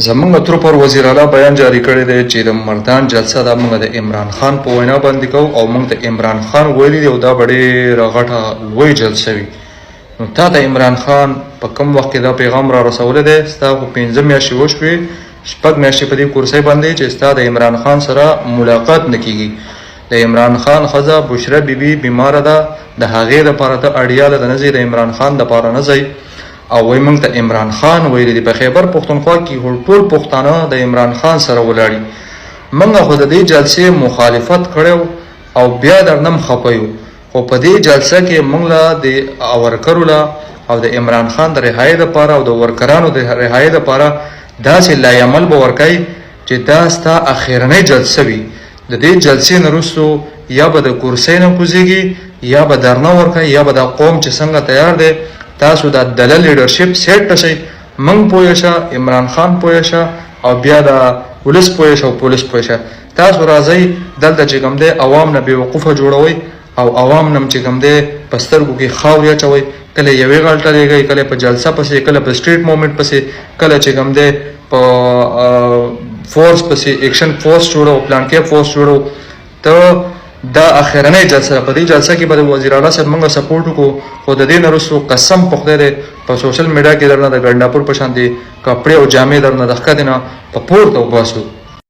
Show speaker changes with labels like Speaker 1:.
Speaker 1: زمونږ تر پر وزیر اعلی بیان جاری کړی دی چې د مردان جلسه دا موږ د عمران خان په وینا باندې کوو او موږ د عمران خان ویلي دی او دا به ډېره غټه لوی جلسه وي. نو تا د عمران خان په کوم وخت کې دا پیغام را رسولی دی؟ ستا خو 5 میاشتې وشوې، 6 میاشتې په دې کرسۍ باندې چې ستا د عمران خان سره ملاقات نه کېږي. د عمران خان ښځه بشره بیبي بیماره ده، د هغې دپاره ته اړیا ده د نه ځې، د عمران خان دپاره نه ځئ. او وای موږ ته عمران خان ویلی دی. په خیبر پښتونخوا کې ټول پښتانه د عمران خان سره ولاړي. موږ خو د دې جلسې مخالفت کړی او بیا درنم خفه یو، خو په دې جلسه کې موږ له د ورکرو له او د عمران خان د رهایۍ دپاره او د ورکرانو د رهایۍ دپاره داسې لایعمل به ورکوي چې دا ستا اخرنۍ جلسه وي. د دې جلسې نه وروستو یا به د کرسۍ نه کوزېږي یا به درنه ورکوي یا به دا قوم چې څنګه تیار دی تاسو د دله لیډرشپ سیټ ته شئ. موږ پوه شه، عمران خان پوه شه او بیا د پولیس پوه شه او پولیس پوه شه. تاسو راځئ دلته چې کوم دی عوام نه بېوقوفه جوړوئ او عوام نه چې کوم دی په سترګو کې خاورې اچوئ. کله یوې غلطه لېږئ، کله په جلسه پسې، کله په سټریټ مومنټ پسې، کله چې کوم دی په فورس پسې ایکشن فورس جوړو، پلان کې فورس جوړو. ته دا اخرنۍ جلسه په دې جلسه کې به د وزیر اعلی صاحب موږ سپورټ وکړو، خو د دې نه وروستو قسم په خدای دی په سوشل میډیا کې درنه د ګنډاپور په شان دي کپړې او جامې درنه د ښکته نه په پورته وباسو.